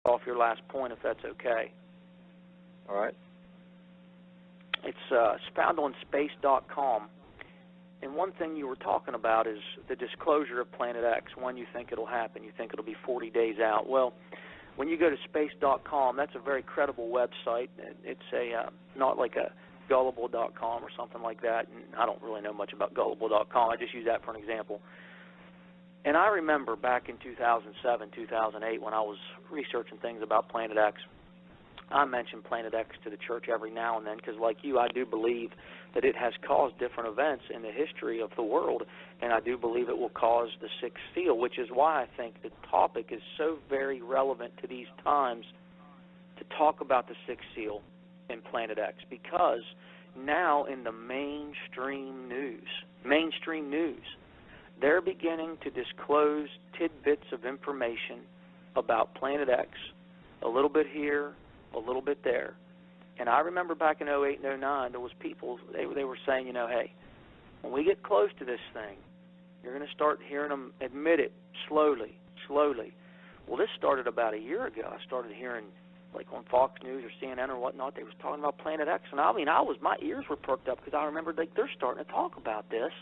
off your last point, if that's okay. All right. It's found on space.com. And one thing you were talking about is the disclosure of Planet X, when you think it'll happen. You think it'll be 40 days out. Well, when you go to space.com, that's a very credible website. It's not like a gullible.com or something like that. And I don't really know much about gullible.com. I just use that for an example. And I remember back in 2007, 2008, when I was researching things about Planet X, I mention Planet X to the church every now and then because, like you, I do believe that it has caused different events in the history of the world, and I do believe it will cause the sixth seal, which is why I think the topic is so very relevant to these times to talk about the sixth seal in Planet X, because now in the mainstream news, they're beginning to disclose tidbits of information about Planet X, a little bit here, a little bit there. And I remember back in 08 and 09, there was people, they were saying, you know, hey, when we get close to this thing, you're going to start hearing them admit it slowly. Well, this started about a year ago. I started hearing, like on Fox News or CNN or whatnot, they was talking about Planet X. And I mean, my ears were perked up because I remembered, like, they're starting to talk about this.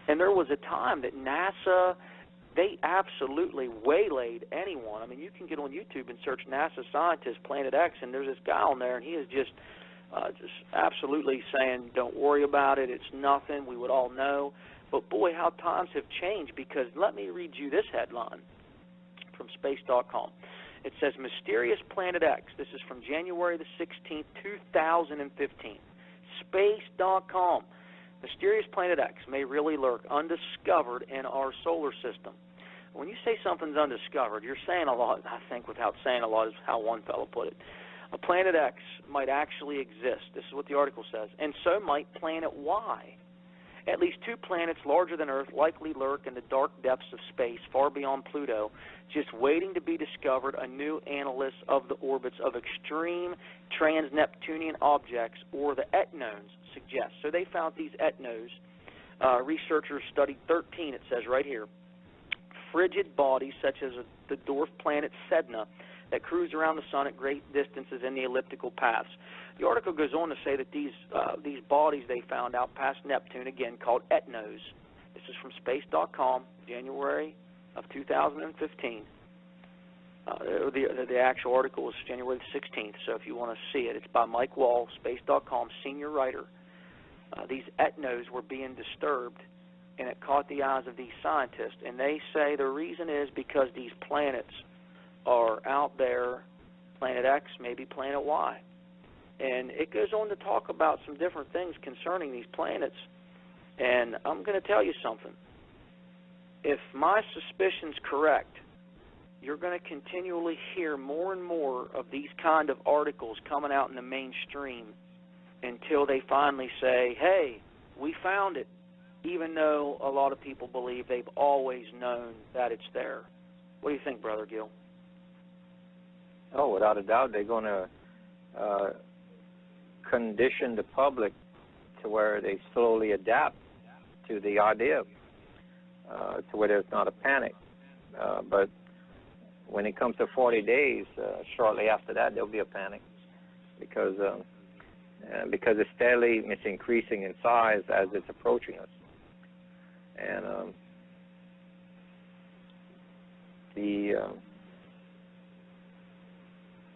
And there was a time that NASA, they absolutely waylaid anyone. I mean, you can get on YouTube and search NASA scientist Planet X, and there's this guy on there, and he is just absolutely saying, don't worry about it, it's nothing, we would all know. But boy, how times have changed, because let me read you this headline from space.com. It says, Mysterious Planet X. This is from January the 16th, 2015. Space.com. Mysterious Planet X may really lurk undiscovered in our solar system. When you say something's undiscovered, you're saying a lot, I think, without saying a lot, is how one fellow put it. A Planet X might actually exist. This is what the article says. And so might Planet Y. At least two planets larger than Earth likely lurk in the dark depths of space, far beyond Pluto, just waiting to be discovered, a new analyst of the orbits of extreme trans-Neptunian objects, or the etnons, suggests. So they found these etnos. Researchers studied 13, it says right here, frigid bodies such as the dwarf planet Sedna that cruise around the sun at great distances in the elliptical paths. The article goes on to say that these bodies they found out past Neptune, again called etnos. This is from space.com, January of 2015. The actual article is January the 16th, so if you want to see it, it's by Mike Wall, space.com, senior writer. These etnos were being disturbed, and it caught the eyes of these scientists, and they say the reason is because these planets are out there, Planet X, maybe Planet Y. And it goes on to talk about some different things concerning these planets, and I'm going to tell you something. If my suspicion's correct, you're going to continually hear more and more of these kind of articles coming out in the mainstream until they finally say, hey, we found it, even though a lot of people believe they've always known that it's there. What do you think, Brother Gill? Oh, without a doubt, they're going to condition the public to where they slowly adapt to the idea, to where there's not a panic. But when it comes to 40 days, shortly after that, there'll be a panic because it's steadily increasing in size as it's approaching us. And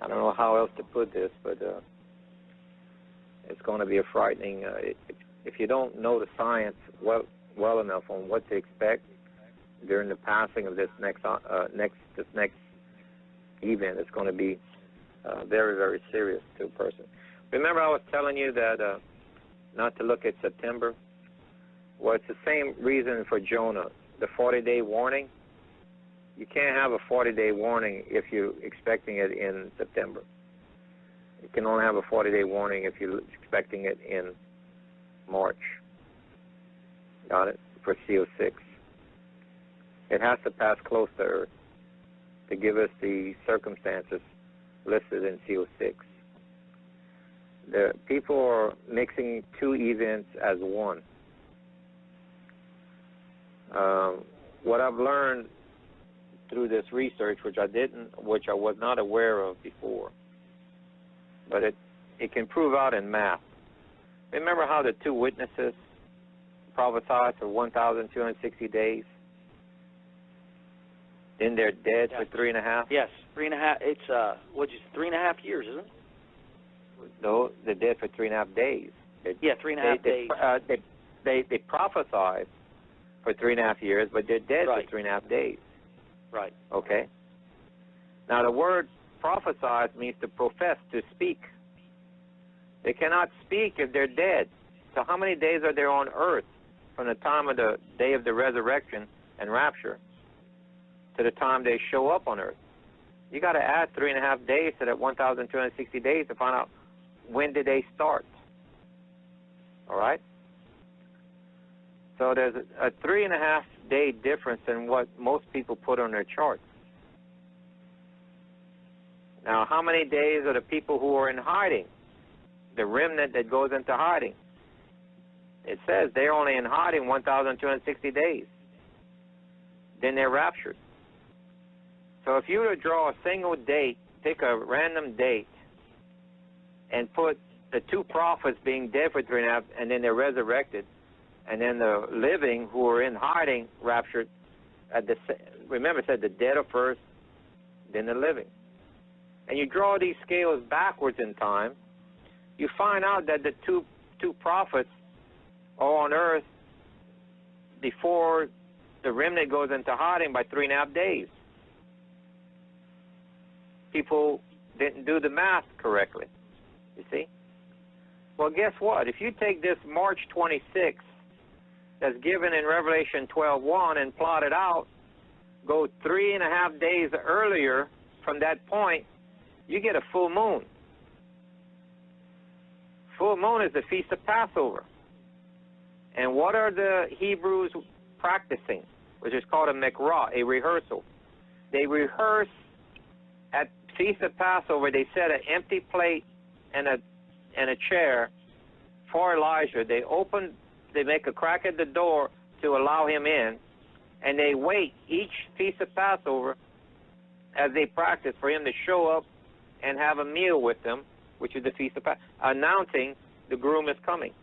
I don't know how else to put this, but it's going to be a frightening. If you don't know the science well enough on what to expect during the passing of this next event, it's going to be very, very serious to a person. Remember, I was telling you that not to look at September. Well, it's the same reason for Jonah, the 40-day warning. You can't have a 40-day warning if you're expecting it in September. You can only have a 40-day warning if you're expecting it in March. Got it? For CO6. It has to pass close to Earth to give us the circumstances listed in CO6. The people are mixing two events as one. What I've learned through this research, which I was not aware of before. But it can prove out in math. Remember how the two witnesses prophesied for 1,260 days? Then they're dead for 3.5? Yes, 3.5. It's 3.5 years, isn't it? No, they're dead for 3.5 days. 3.5 days. They prophesied for 3.5 years, but they're dead for 3.5 days. Right. Okay. Now the word prophesied means to profess, to speak. They cannot speak if they're dead. So how many days are there on earth from the time of the day of the resurrection and rapture to the time they show up on earth? You got to add 3.5 days to that 1,260 days to find out when did they start. All right? So there's a 3.5 day difference in what most people put on their charts. Now, how many days are the people who are in hiding? The remnant that goes into hiding. It says they're only in hiding 1,260 days. Then they're raptured. So if you were to draw a single date, pick a random date, and put the two prophets being dead for 3.5, and then they're resurrected, and then the living who are in hiding raptured, remember it said the dead are first, then the living. And you draw these scales backwards in time, you find out that the two prophets are on earth before the remnant goes into hiding by 3.5 days. People didn't do the math correctly, you see? Well, guess what? If you take this March 26th that's given in Revelation 12:1 and plot it out, go 3.5 days earlier from that point, you get a full moon. Full moon is the Feast of Passover. And what are the Hebrews practicing? Which is called a mikra, a rehearsal. They rehearse at Feast of Passover. They set an empty plate and a chair for Elijah. They make a crack at the door to allow him in, and they wait each Feast of Passover as they practice for him to show up and have a meal with them, which is the Feast of Passover, announcing the groom is coming.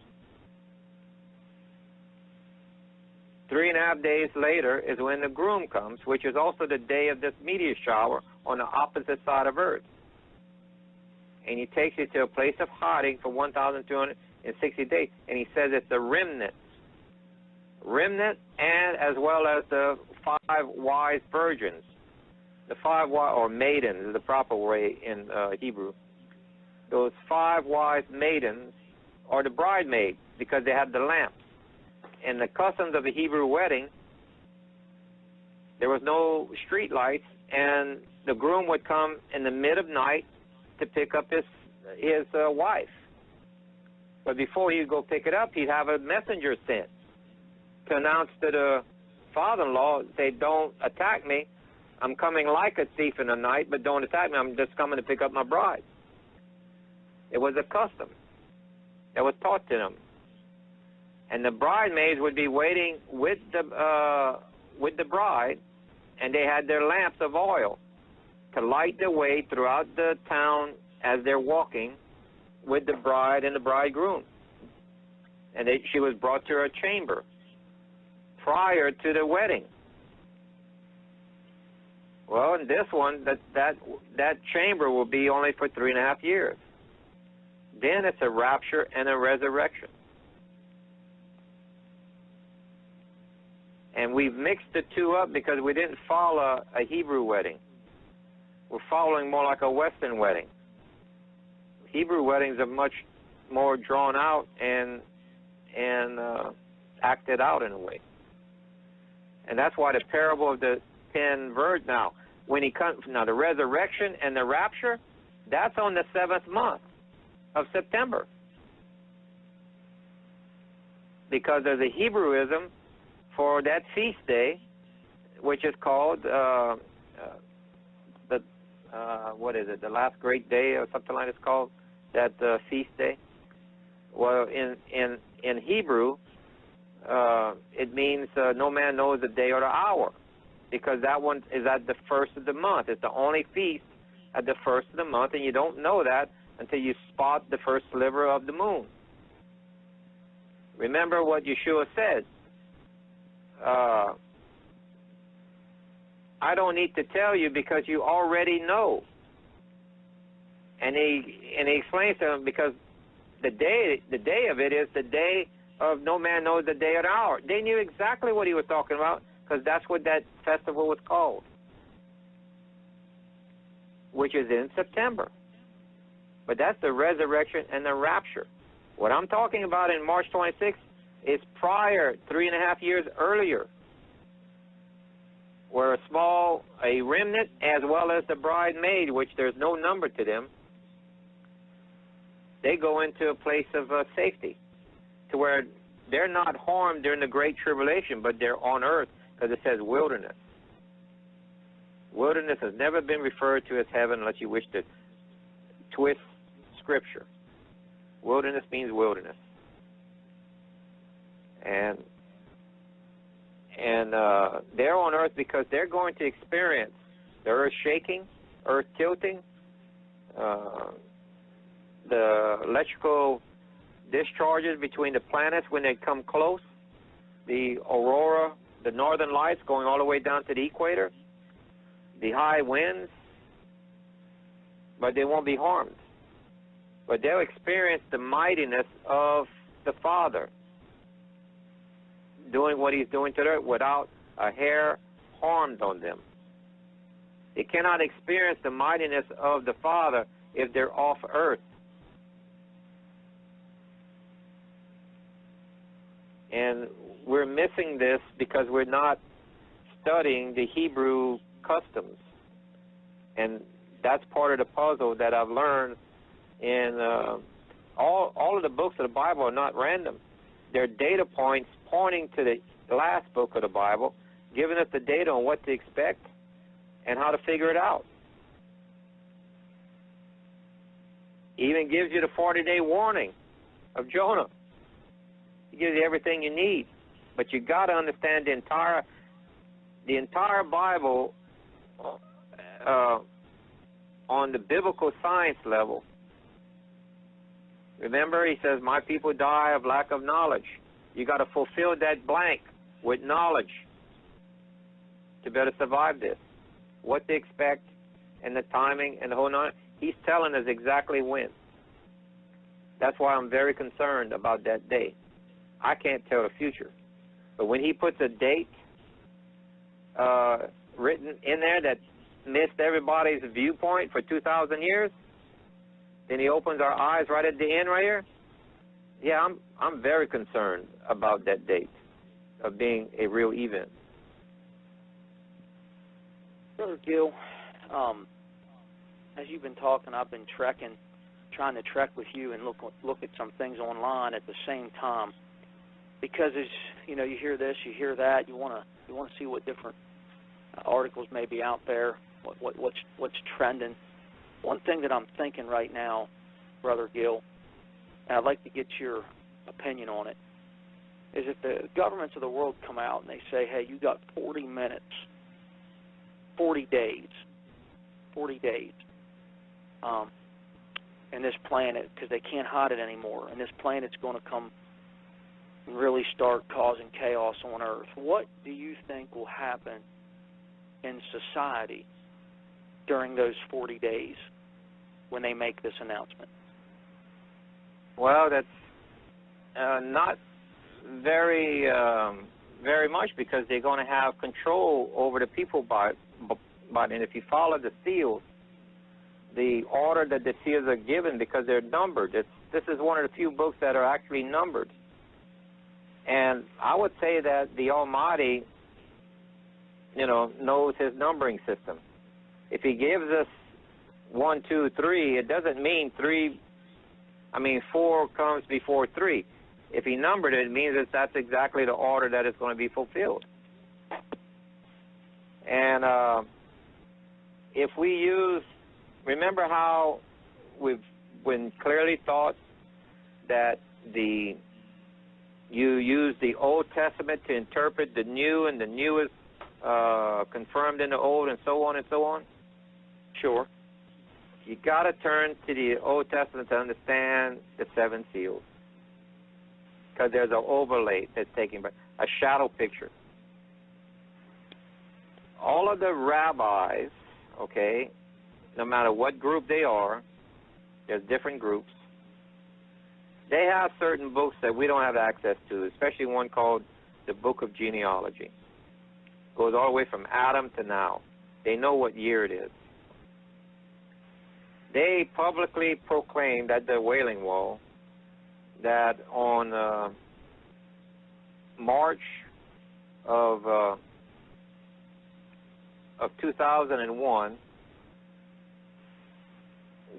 3.5 days later is when the groom comes, which is also the day of this meteor shower on the opposite side of Earth. And he takes you to a place of hiding for 1,260 days, and he says it's a remnant. Remnant, and as well as the 5 wise virgins. The 5 wise, or maidens is the proper way in Hebrew. Those 5 wise maidens are the bridesmaids because they have the lamps. In the customs of a Hebrew wedding, there was no street lights, and the groom would come in the mid of night to pick up his wife. But before he'd go pick it up, he'd have a messenger sent to announce to the father-in-law, say, don't attack me. I'm coming like a thief in the night, but don't attack me. I'm just coming to pick up my bride. It was a custom that was taught to them. And the bridesmaids would be waiting with the bride, and they had their lamps of oil to light the way throughout the town as they're walking with the bride and the bridegroom. And she was brought to her chamber prior to the wedding. Well, in this one, that chamber will be only for 3.5 years. Then it's a rapture and a resurrection. And we've mixed the two up because we didn't follow a Hebrew wedding. We're following more like a Western wedding. Hebrew weddings are much more drawn out and acted out in a way. And that's why the parable of the 10 virgins, now, when he comes, now the resurrection and the rapture, that's on the 7th month of September. Because there's a Hebrewism for that feast day, which is called what is it? The last great day or something like it's called, that feast day. Well, in Hebrew, it means no man knows the day or the hour. because that one is at the first of the month. It's the only feast at the first of the month, and you don't know that until you spot the first sliver of the moon. Remember what Yeshua said. I don't need to tell you because you already know. And he explains to them, because the day of it is the day of no man knows the day or the hour. They knew exactly what he was talking about, because that's what that festival was called, which is in September. But that's the resurrection and the rapture. What I'm talking about in March 26th is prior, 3.5 years earlier, where a remnant, as well as the bridesmaid, which there's no number to them, they go into a place of safety, to where they're not harmed during the Great Tribulation, but they're on earth, because it says wilderness. Wilderness has never been referred to as heaven unless you wish to twist Scripture. Wilderness means wilderness. And they're on earth because they're going to experience the earth shaking, earth tilting, the electrical discharges between the planets when they come close, the aurora, the northern lights going all the way down to the equator, the high winds, but they won't be harmed. But they'll experience the mightiness of the Father doing what he's doing to them without a hair harmed on them. They cannot experience the mightiness of the Father if they're off earth. And we're missing this because we're not studying the Hebrew customs. And that's part of the puzzle that I've learned in all of the books of the Bible are not random. They're data points pointing to the last book of the Bible, giving us the data on what to expect and how to figure it out. Even gives you the 40-day warning of Jonah. It gives you everything you need. But you got to understand the entire Bible on the biblical science level. Remember, he says, my people die of lack of knowledge. You got to fulfill that blank with knowledge to better survive this. What to expect and the timing and the whole nine. He's telling us exactly when. That's why I'm very concerned about that day. I can't tell the future. But when he puts a date written in there that missed everybody's viewpoint for 2,000 years, then he opens our eyes right at the end right here. Yeah, I'm very concerned about that date of being a real event. Brother Gil, as you've been talking, I've been trying to trek with you and look at some things online at the same time, because as you know, you hear this, you hear that, you want to see what different articles may be out there, what's trending. One thing that I'm thinking right now, Brother Gil, and I'd like to get your opinion on it, is if the governments of the world come out and they say, hey, you got 40 minutes, 40 days, and this planet, because they can't hide it anymore, and this planet's going to come and really start causing chaos on Earth. What do you think will happen in society during those 40 days when they make this announcement? Well, that's not very much, because they're going to have control over the people by and if you follow the seals, the order that the seals are given, because they're numbered. This is one of the few books that are actually numbered. And I would say that the Almighty, knows his numbering system. If he gives us 1, 2, 3, it doesn't mean 4 comes before 3. If he numbered it, it means that that's exactly the order that is going to be fulfilled. And if we remember how we've been clearly taught that you use the Old Testament to interpret the New, and the New is confirmed in the Old, and so on and so on? Sure. You got to turn to the Old Testament to understand the seven seals, because there's an overlay that's taking a shadow picture. All of the rabbis, okay, no matter what group they are, there's different groups, they have certain books that we don't have access to, especially one called the Book of Genealogy. Goes all the way from Adam to now. They know what year it is. They publicly proclaimed at the Wailing Wall that on March of 2001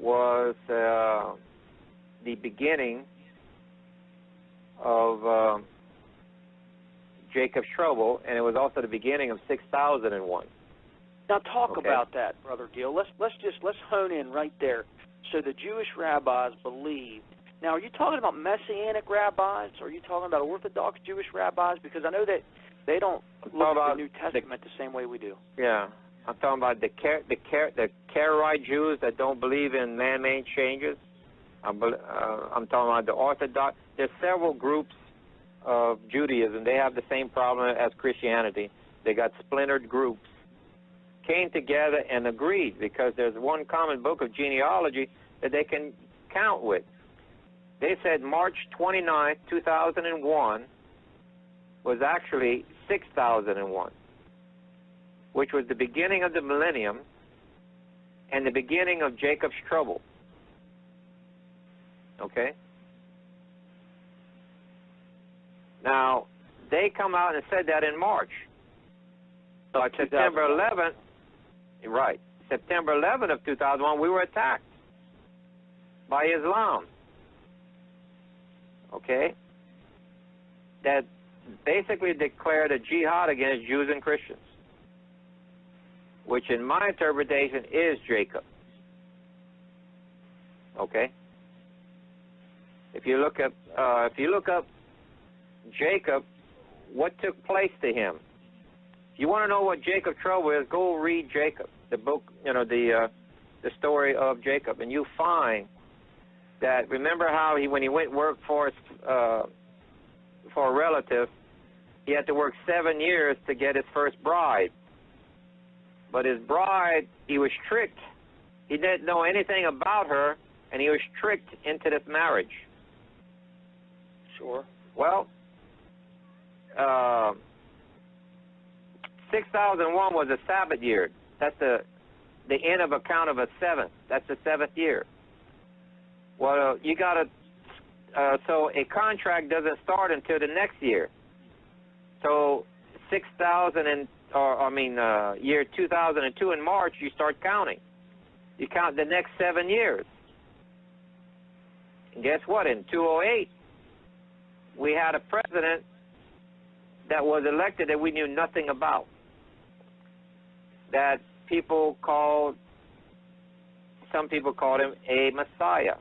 was the beginning of Jacob's trouble, and it was also the beginning of 6001. Now talk about that, Brother Gill. Let's hone in right there. So the Jewish rabbis believed. Now, are you talking about Messianic rabbis, or are you talking about Orthodox Jewish rabbis? Because I know that they don't look at the New Testament the same way we do. Yeah, I'm talking about the Karaite Jews that don't believe in man-made changes. I'm talking about the Orthodox. There's several groups of Judaism. They have the same problem as Christianity. They got splintered groups. Came together and agreed, because there's one common book of genealogy that they can count with. They said March 29th, 2001 was actually 6001, which was the beginning of the millennium and the beginning of Jacob's trouble. Okay? Now, they come out and said that in March. But September 11th, right, September 11th of 2001, we were attacked by Islam. Okay? That basically declared a jihad against Jews and Christians, which in my interpretation is Jacob. Okay? If you look up Jacob, what took place to him? If you want to know what Jacob's trouble is, go read Jacob, the book, the story of Jacob, and you find that, remember how when he went work for a relative, he had to work 7 years to get his first bride. But his bride, he was tricked. He didn't know anything about her, and he was tricked into this marriage. Sure. Well, 6001 was a Sabbath year. That's the end of a count of a seventh. That's the seventh year. Well, you got to, so a contract doesn't start until the next year. So year 2002 in March, you start counting. You count the next 7 years. And guess what? In 2008, we had a president that was elected that we knew nothing about, that some people called him a Messiah.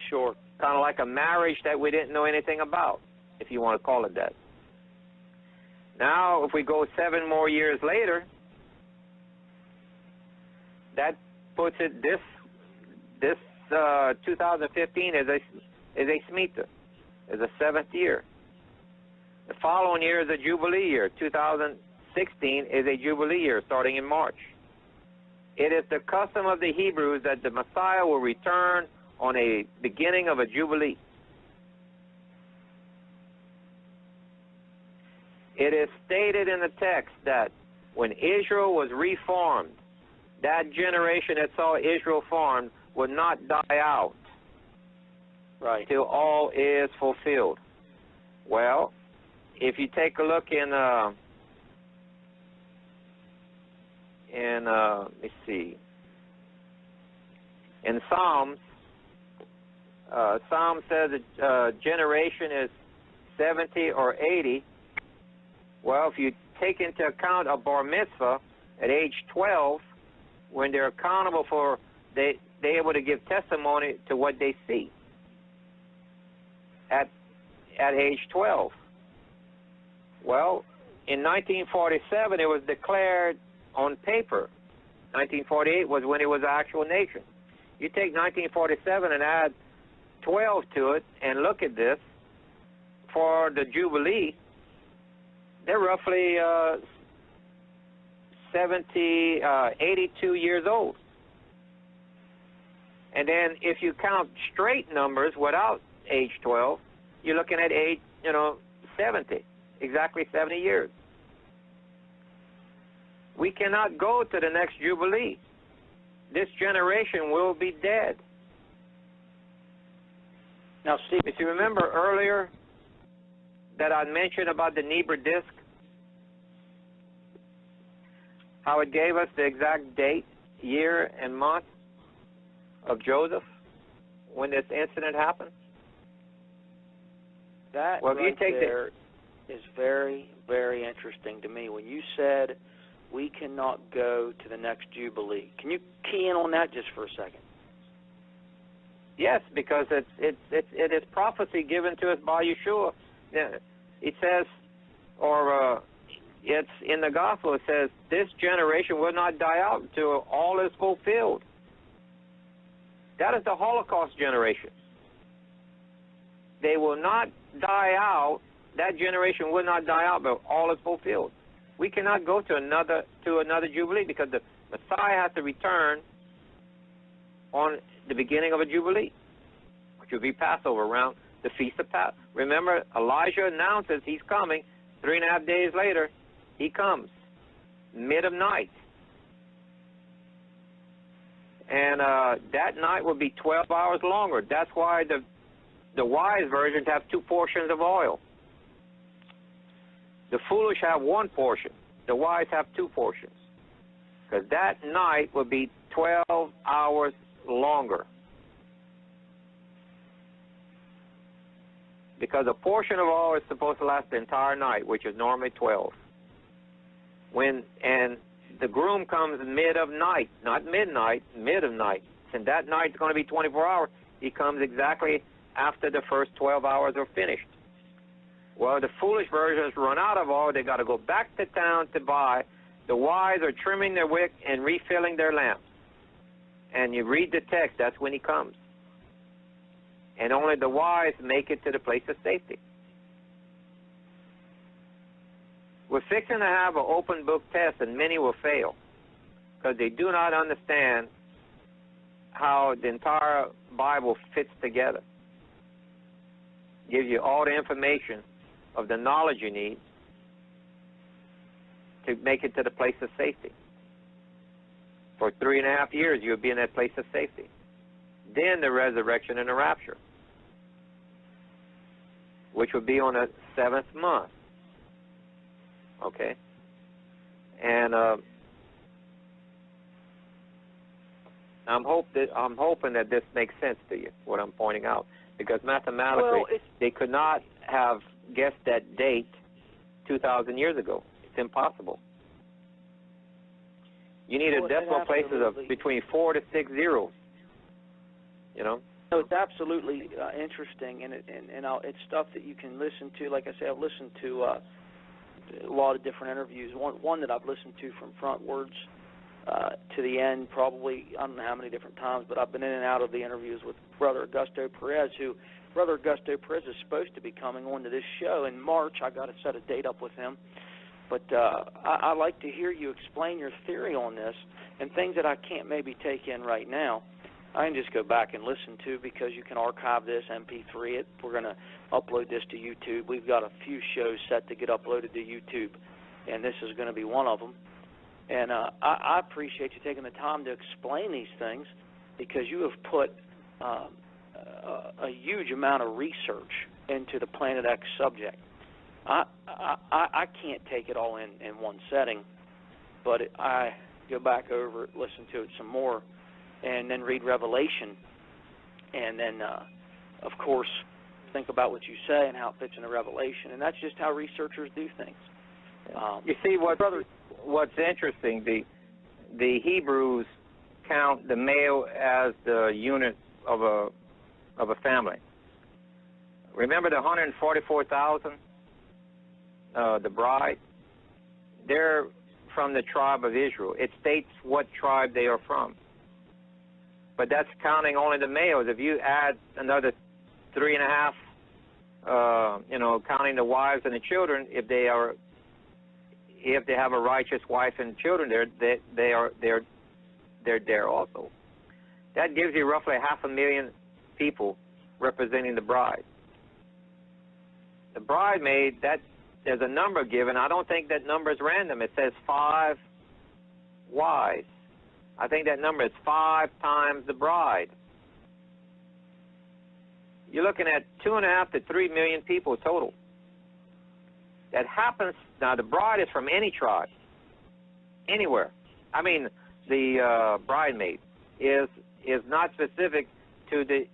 Sure. Kind of like a marriage that we didn't know anything about, if you want to call it that. Now, if we go 7 more years later, that puts it, this 2015 is a Shemitah, is a 7th year. The following year is a Jubilee year. 2016 is a Jubilee year, starting in March. It is the custom of the Hebrews that the Messiah will return on a beginning of a Jubilee. It is stated in the text that when Israel was reformed, that generation that saw Israel formed would not die out, right, till all is fulfilled. Well, if you take a look in let's see, in Psalms, Psalm says that generation is 70 or 80. Well, if you take into account a bar mitzvah at age 12, when they're accountable for, they're able to give testimony to what they see at age 12. Well, in 1947, it was declared on paper. 1948 was when it was an actual nation. You take 1947 and add 12 to it and look at this. For the Jubilee, they're roughly 82 years old. And then if you count straight numbers without age 12, you're looking at age, 70, exactly 70 years. We cannot go to the next Jubilee. This generation will be dead. Now, Steve, if you remember earlier that I mentioned about the Nibiru disk, how it gave us the exact date, year, and month of Joseph when this incident happened? That right there is very, very interesting to me. When you said we cannot go to the next Jubilee, can you key in on that just for a second? Yes, because it is prophecy given to us by Yeshua. It says, it's in the gospel, it says, this generation will not die out until all is fulfilled. That is the Holocaust generation. They will not die out. That generation will not die out, but all is fulfilled. We cannot go to another Jubilee because the Messiah has to return on the beginning of a Jubilee, which will be Passover, around the Feast of Passover. Remember, Elijah announces he's coming. 3.5 days later, he comes, mid of night. And that night will be 12 hours longer. That's why the wise virgins have 2 portions of oil. The foolish have 1 portion. The wise have 2 portions. Because that night will be 12 hours longer. Because a portion of oil is supposed to last the entire night, which is normally 12. And the groom comes mid of night, not midnight, mid of night. And that night's going to be 24 hours. He comes exactly after the first 12 hours are finished. Well, the foolish virgins run out of oil. They got to go back to town to buy. The wise are trimming their wick and refilling their lamps. And you read the text, that's when he comes. And only the wise make it to the place of safety. We're fixing to have an open book test, and many will fail because they do not understand how the entire Bible fits together. Gives you all the information of the knowledge you need to make it to the place of safety. For 3.5 years, you'll be in that place of safety. Then the resurrection and the rapture, which will be on the 7th month. Okay? And I'm hoping that this makes sense to you, what I'm pointing out. Because mathematically, they could not have guessed that date 2,000 years ago. It's impossible. You need a decimal places of between 4 to 6 zeros. So it's absolutely interesting, and it's stuff that you can listen to. Like I say, I've listened to a lot of different interviews. One that I've listened to from frontwards to the end, probably I don't know how many different times, but I've been in and out of the interviews with Brother Augusto Perez, Brother Augusto Perez is supposed to be coming on to this show in March. I got to set a date up with him. But I like to hear you explain your theory on this and things that I can't maybe take in right now. I can just go back and listen to, because you can archive this, MP3 it. We're going to upload this to YouTube. We've got a few shows set to get uploaded to YouTube, and this is going to be one of them. And I appreciate you taking the time to explain these things, because you have put a huge amount of research into the Planet X subject. I can't take it all in one setting, but I go back over it, listen to it some more, and then read Revelation, and then, of course, think about what you say and how it fits into Revelation, and that's just how researchers do things. You see, what's interesting, the Hebrews count the male as the unit of a family. Remember the 144,000, the bride? they're from the tribe of Israel. It states what tribe they are from. But that's counting only the males. If you add another 3.5, counting the wives and the children, if they have a righteous wife and children, they're there also. That gives you roughly 500,000 people representing the bride. The bridemaid, there's a number given. I don't think that number is random. It says 5 wives. I think that number is 5 times the bride. You're looking at 2.5 to 3 million people total. That happens. Now, the bride is from any tribe, anywhere. I mean, the bridemaid is not specific to the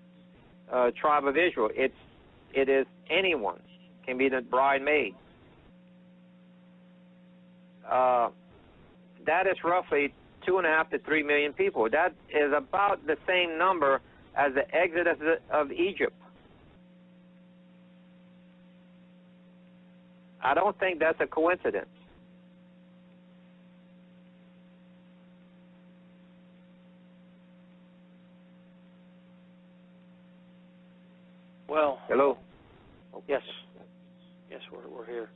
tribe of Israel. It is anyone can be the bridemaid. That is roughly 2.5 to 3 million people. That is about the same number as the exodus of Egypt. I don't think that's a coincidence. Well, hello. Yes, we're here.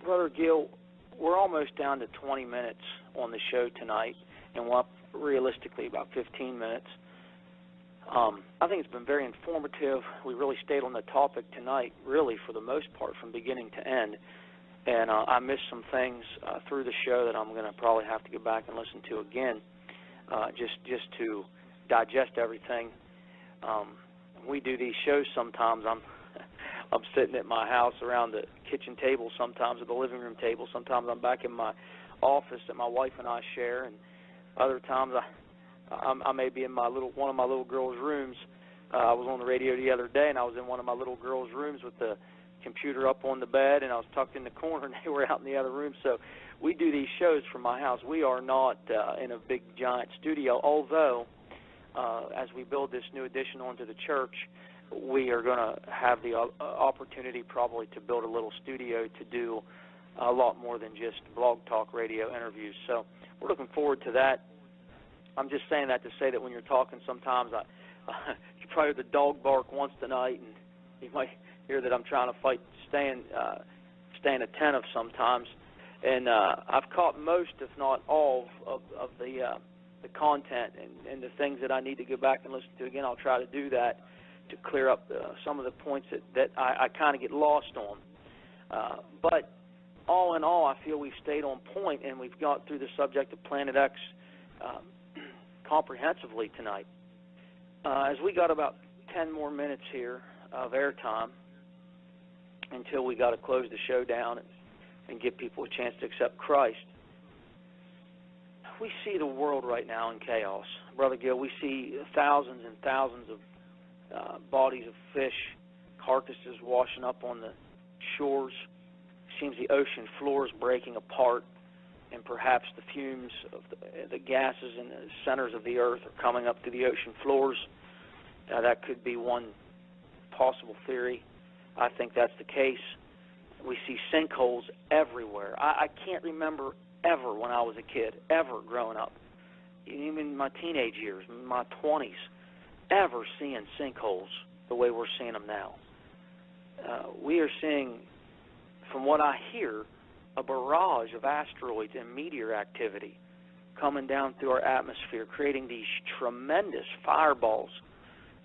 Brother Gill, we're almost down to 20 minutes on the show tonight, and we're up realistically about 15 minutes. I think it's been very informative. We really stayed on the topic tonight, really, for the most part, from beginning to end. And I missed some things through the show that I'm going to probably have to go back and listen to again, just to digest everything. We do these shows sometimes. I'm sitting at my house around the kitchen table sometimes, at the living room table. Sometimes I'm back in my office that my wife and I share, and other times I may be in one of my little girls' rooms. I was on the radio the other day, and I was in one of my little girls' rooms with the computer up on the bed, and I was tucked in the corner, and they were out in the other room. So we do these shows from my house. We are not in a big, giant studio, although as we build this new addition onto the church, we are going to have the opportunity probably to build a little studio to do a lot more than just blog talk radio interviews. So we're looking forward to that. I'm just saying that to say that when you're talking sometimes, you probably heard the dog bark once tonight, and you might hear that I'm trying to fight staying attentive sometimes. And I've caught most, if not all, of the content and the things that I need to go back and listen to again. I'll try to do that to clear up some of the points that I kind of get lost on. But all in all, I feel we've stayed on point, and we've got through the subject of Planet X comprehensively tonight. As we got about 10 more minutes here of airtime until we got to close the show down and give people a chance to accept Christ, we see the world right now in chaos. Brother Gill, we see thousands and thousands of bodies of fish, carcasses washing up on the shores. It seems the ocean floor is breaking apart, and perhaps the fumes of the gases in the centers of the earth are coming up to the ocean floors. That could be one possible theory. I think that's the case. We see sinkholes everywhere. I can't remember ever when I was a kid, ever growing up, even in my teenage years, in my 20s, ever seeing sinkholes the way we're seeing them now. We are seeing, from what I hear, a barrage of asteroids and meteor activity coming down through our atmosphere, creating these tremendous fireballs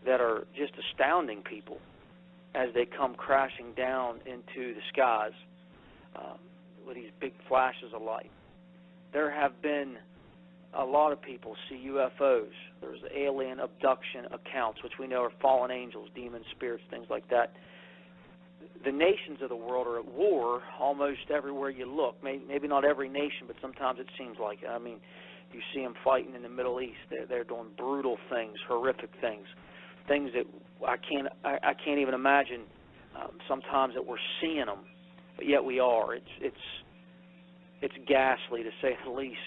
that are just astounding people as they come crashing down into the skies with these big flashes of light. There have been a lot of people see UFOs. There's alien abduction accounts, which we know are fallen angels, demon spirits, things like that. The nations of the world are at war almost everywhere you look. Maybe not every nation, but sometimes it seems like it. I mean, you see them fighting in the Middle East. They're doing brutal things, horrific things, things that I can't even imagine sometimes that we're seeing them, but yet we are. It's ghastly, to say the least,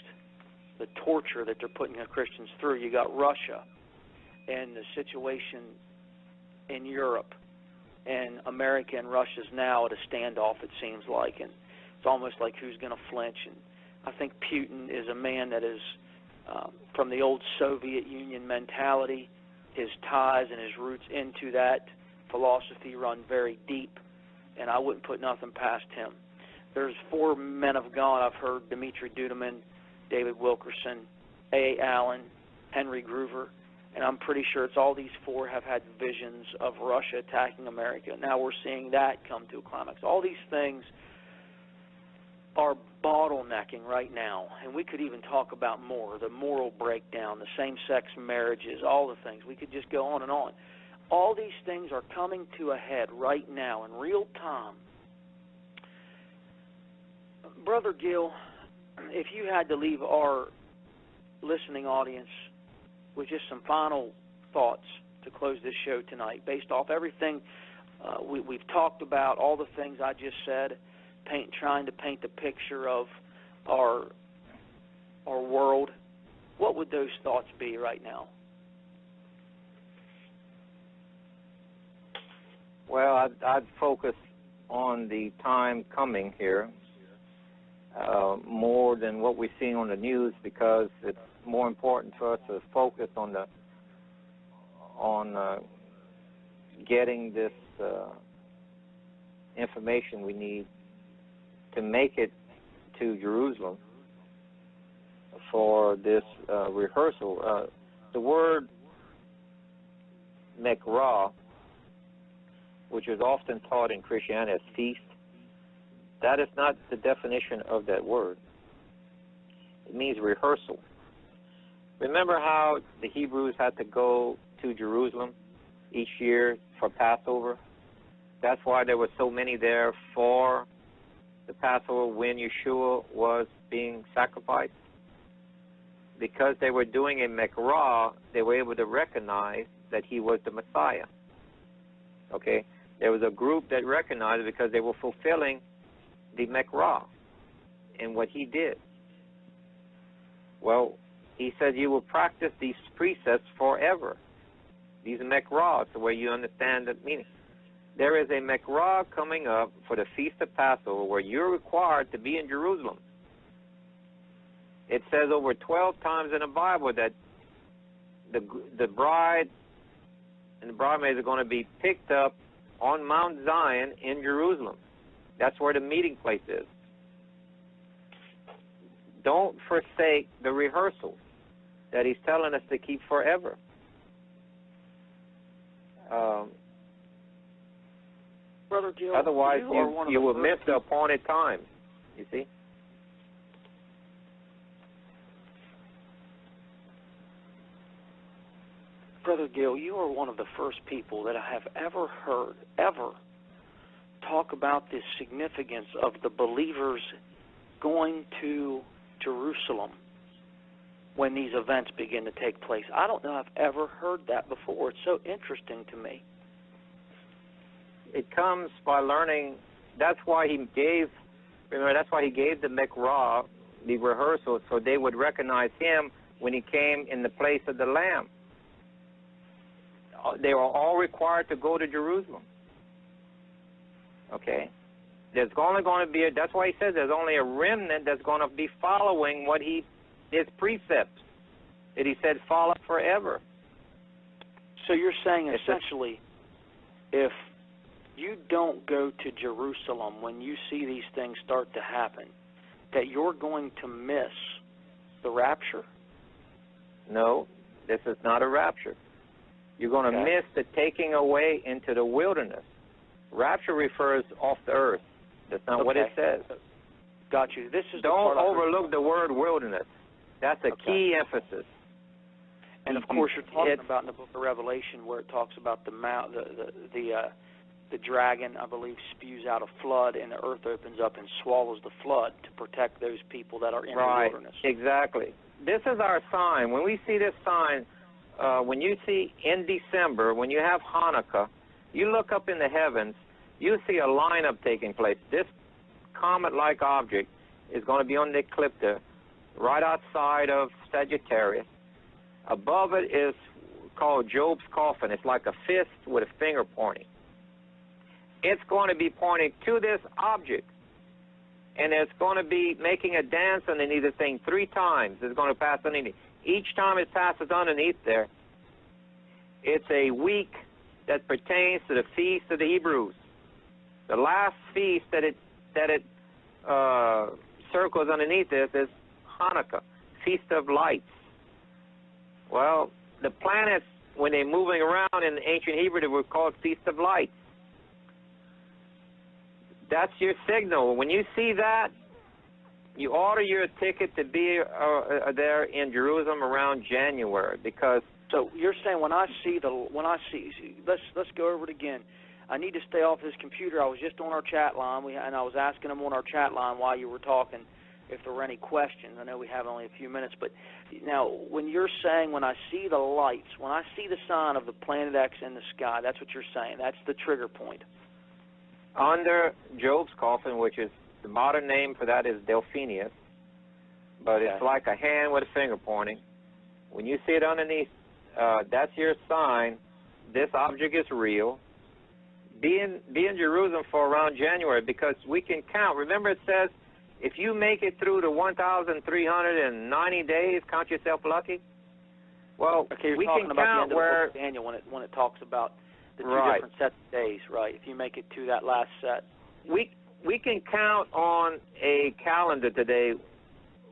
the torture that they're putting the Christians through. You got Russia and the situation in Europe, and America and Russia's now at a standoff, it seems like, and It's almost like who's going to flinch. And I think Putin is a man that is from the old Soviet Union mentality. His ties and his roots into that philosophy run very deep, and I wouldn't put nothing past him. There's 4 men of God I've heard: Dimitri Duduman, David Wilkerson, A. Allen, Henry Groover, and I'm pretty sure it's all these 4 have had visions of Russia attacking America. Now we're seeing that come to a climax. All these things are bottlenecking right now, and we could even talk about more: the moral breakdown, the same-sex marriages, all the things. We could just go on and on. All these things are coming to a head right now in real time. Brother Gill, if you had to leave our listening audience with just some final thoughts to close this show tonight, based off everything we've talked about, all the things I just said, trying to paint the picture of our world, what would those thoughts be right now? Well, I'd focus on the time coming here more than what we're seeing on the news, because it's more important for us to focus on getting this information we need to make it to Jerusalem for this rehearsal. The word Mekrah, which is often taught in Christianity as feast, that is not the definition of that word. It means rehearsal. Remember how the Hebrews had to go to Jerusalem each year for Passover? That's why there were so many there for the Passover when Yeshua was being sacrificed. Because they were doing a Mekrah, they were able to recognize that he was the Messiah. Okay? There was a group that recognized it because they were fulfilling the Mekrah and what he did. Well, he said you will practice these precepts forever. These Mekrahs, the way you understand the meaning. There is a Mekrah coming up for the Feast of Passover where you're required to be in Jerusalem. It says over 12 times in the Bible that the bride and the bridesmaids are going to be picked up on Mount Zion in Jerusalem. That's where the meeting place is. Don't forsake the rehearsal that he's telling us to keep forever. Brother Gil, otherwise, you will miss the appointed time, you see? Brother Gil, you are one of the first people that I have ever heard, talk about the significance of the believers going to Jerusalem when these events begin to take place. I don't know if I've ever heard that before. It's so interesting to me. It comes by learning. That's why he gave the Mekrah, the rehearsal, so they would recognize him when he came in the place of the Lamb. They were all required to go to Jerusalem. Okay? There's only going to be, that's why he says there's only a remnant that's going to be following his precepts that he said follow forever. So you're saying essentially, if you don't go to Jerusalem when you see these things start to happen, that you're going to miss the rapture? No, this is not a rapture. You're going to miss the taking away into the wilderness. Rapture refers off the earth. That's not what it says. Got you. This is Don't overlook the word wilderness. That's a key emphasis. And of course, you're talking about in the book of Revelation where it talks about the dragon, I believe, spews out a flood, and the earth opens up and swallows the flood to protect those people that are in the wilderness. Exactly. This is our sign. When we see this sign, when you see in December, when you have Hanukkah, you look up in the heavens, you see a lineup taking place. This comet-like object is going to be on the ecliptic right outside of Sagittarius. Above it is called Job's coffin. It's like a fist with a finger pointing. It's going to be pointing to this object. and it's going to be making a dance underneath the thing 3 times. It's going to pass underneath. Each time it passes underneath there, it's a week that pertains to the Feast of the Hebrews. The last feast that it circles underneath this is Hanukkah, Feast of Lights. Well, the planets, when they're moving around in ancient Hebrew, they were called Feast of Lights. That's your signal. When you see that, you order your ticket to be there in Jerusalem around January, because. So you're saying let's go over it again. I need to stay off this computer. I was just on our chat line, and I was asking them on our chat line while you were talking if there were any questions. I know we have only a few minutes, but now when you're saying when I see the lights, when I see the sign of the planet X in the sky, that's what you're saying. That's the trigger point. Under Job's coffin, which is the modern name for that is Delphinius, but it's like a hand with a finger pointing. When you see it underneath, that's your sign. This object is real. Be in Jerusalem for around January, because we can count. Remember, it says if you make it through the 1,390 days, count yourself lucky. Well, okay, we can count about the end where of the book of Daniel when it talks about the two right. different sets of days, right? If you make it to that last set, we can count on a calendar today,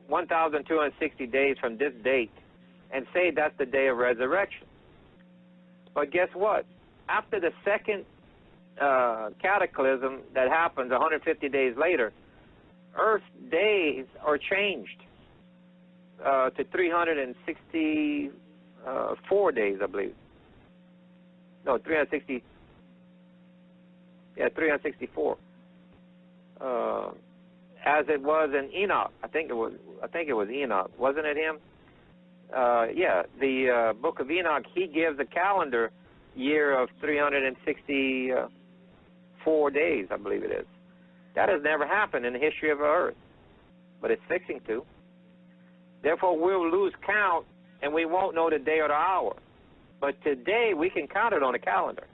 1,260 days from this date, and say that's the day of resurrection. But guess what? After the second cataclysm that happens 150 days later, Earth's days are changed to 364 days, I believe. No, 360. Yeah, 364. As it was in Enoch. I think it was Enoch. Wasn't it him? Yeah, the book of Enoch, he gives a calendar year of 364 days, I believe it is. That has never happened in the history of our Earth, but it's fixing to. Therefore, we'll lose count, and we won't know the day or the hour. But today, we can count it on a calendar.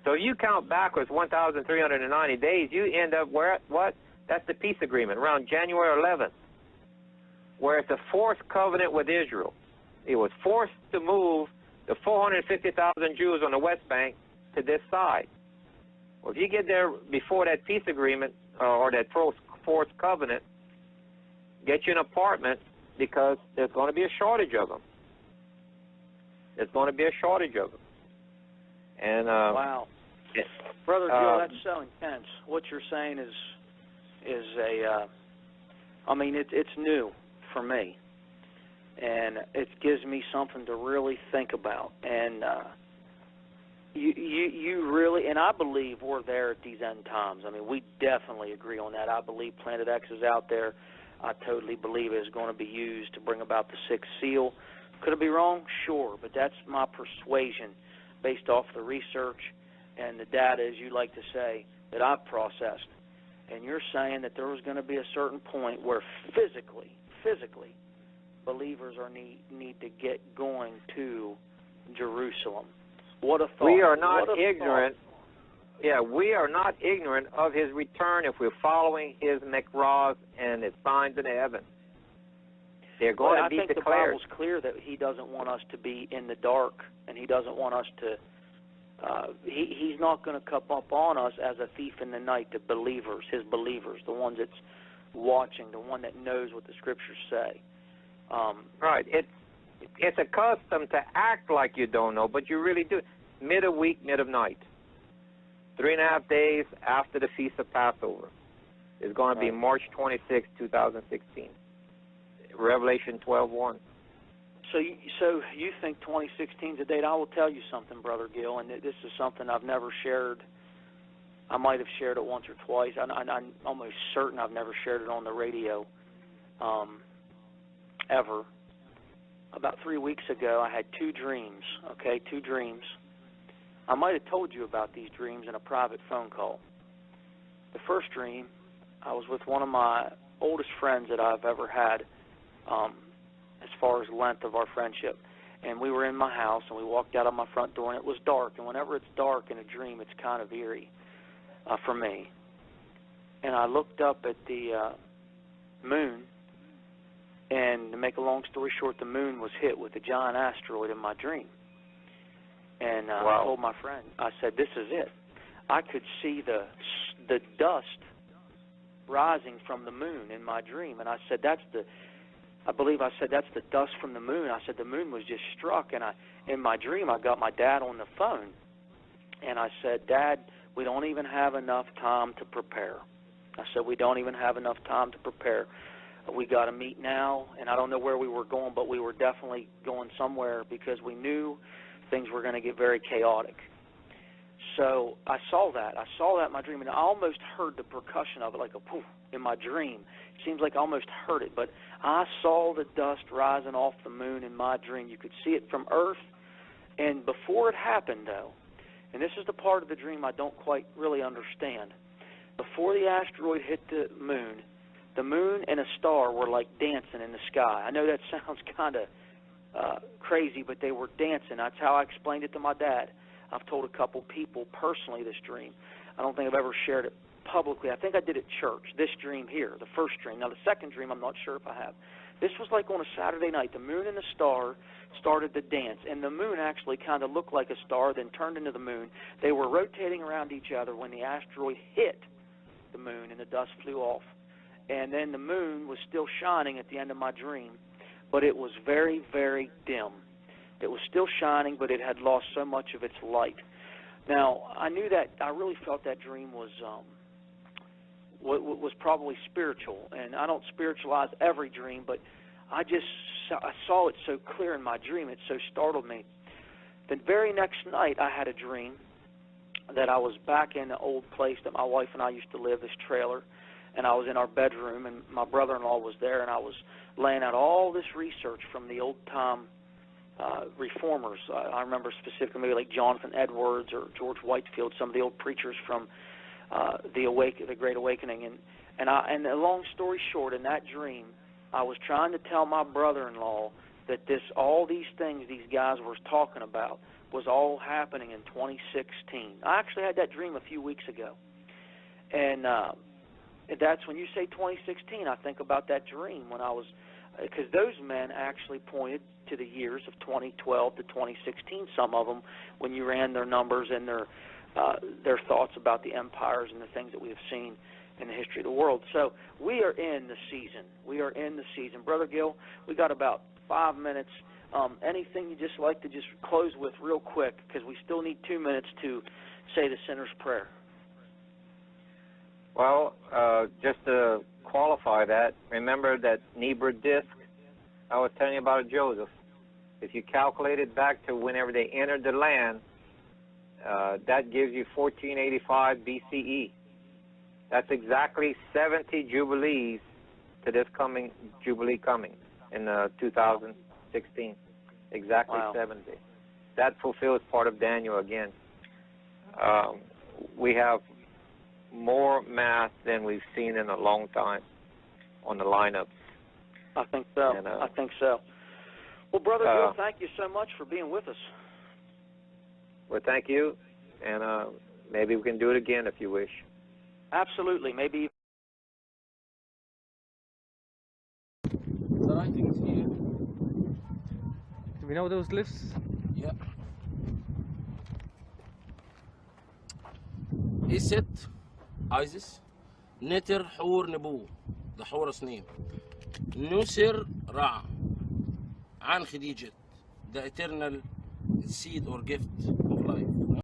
So if you count backwards 1,390 days, you end up where, what? That's the peace agreement, around January 11th, where it's a forced covenant with Israel. It was forced to move the 450,000 Jews on the West Bank to this side. Well, if you get there before that peace agreement or that forced covenant, get you an apartment, because there's going to be a shortage of them. There's going to be a shortage of them. And wow, Brother Gil, that's so intense. What you're saying is I mean, it's new for me, and it gives me something to really think about. And you really, and I believe we're there at these end times. I mean, we definitely agree on that. I believe Planet X is out there. I totally believe it is going to be used to bring about the sixth seal. Could it be wrong? Sure, but that's my persuasion based off the research and the data, as you like to say, that I've processed. And you're saying that there was going to be a certain point where physically, believers need to get going to Jerusalem. What a thought. We are not ignorant. Yeah, we are not ignorant of his return if we're following his mikraz and his signs in the heavens. They're going to be declared. I think the Bible's clear that he doesn't want us to be in the dark, and he doesn't want us to he's not going to come up on us as a thief in the night, the believers, his believers, the ones that's watching, the one that knows what the scriptures say. Right. It's a custom to act like you don't know, but you really do. Mid of week, mid of night. 3.5 days after the Feast of Passover. It's going to be March 26, 2016. Revelation 12:1. So you think 2016 is a date? I will tell you something, Brother Gil, and this is something I've never shared. I might have shared it once or twice. I'm almost certain I've never shared it on the radio ever. About 3 weeks ago, I had two dreams, two dreams. I might have told you about these dreams in a private phone call. The first dream, I was with one of my oldest friends that I've ever had, as far as length of our friendship. And we were in my house, and we walked out of my front door, and it was dark. And whenever it's dark in a dream, it's kind of eerie for me. and I looked up at the moon, and to make a long story short, the moon was hit with a giant asteroid in my dream. And Wow. I told my friend, I said, this is it. I could see the dust rising from the moon in my dream, and I said, I believe I said, that's the dust from the moon. I said, the moon was just struck, and in my dream, I got my dad on the phone, and I said, Dad, we don't even have enough time to prepare. I said, we don't even have enough time to prepare. We got to meet now, and I don't know where we were going, but we were definitely going somewhere because we knew things were going to get very chaotic. So I saw that in my dream, and I almost heard the percussion of it, like a poof in my dream. It seems like I almost heard it, but I saw the dust rising off the moon in my dream. You could see it from Earth, and before it happened, though, and this is the part of the dream I don't quite really understand, before the asteroid hit the moon and a star were like dancing in the sky. I know that sounds kind of crazy, but they were dancing. That's how I explained it to my dad. I've told a couple people personally this dream. I don't think I've ever shared it publicly. I think I did at church, this dream here, the first dream. Now, the second dream, I'm not sure if I have. This was like on a Saturday night. The moon and the star started to dance, and the moon actually kind of looked like a star, then turned into the moon. They were rotating around each other when the asteroid hit the moon, and the dust flew off. And then the moon was still shining at the end of my dream, but it was very, very dim. It was still shining, but it had lost so much of its light. Now, I knew that, I really felt that dream was probably spiritual, and I don't spiritualize every dream, but I saw it so clear in my dream, it so startled me. The very next night, I had a dream that I was back in the old place that my wife and I used to live, this trailer, and I was in our bedroom, and my brother-in-law was there, and I was laying out all this research from the old-time reformers. I remember specifically maybe like Jonathan Edwards or George Whitefield, some of the old preachers from the Great Awakening. And the long story short, in that dream, I was trying to tell my brother-in-law that all these things these guys were talking about was all happening in 2016. I actually had that dream a few weeks ago. And that's when you say 2016, I think about that dream when I was, because those men actually pointed to the years of 2012 to 2016, some of them, when you ran their numbers and their thoughts about the empires and the things that we have seen in the history of the world. So we are in the season. We are in the season. Brother Gil, we got about 5 minutes. Anything you just like to just close with real quick, because we still need 2 minutes to say the sinner's prayer. Well, just to qualify that, remember that Nibiru disk I was telling you about Joseph. If you calculate it back to whenever they entered the land, that gives you 1485 BCE. That's exactly 70 jubilees to this coming jubilee coming in 2016. Exactly. Wow. 70. That fulfills part of Daniel again. We have more math than we've seen in a long time on the lineup. I think so. I think so. Well, Brother Bill, thank you so much for being with us. Well, thank you, and maybe we can do it again if you wish. Absolutely. Maybe. The writing is here. Do we know those lifts? Yeah. Iset, Isis, Neter, Hur, Nebu, the Horus name. Nusir, Ra, An Khadijat, the eternal seed or gift of life.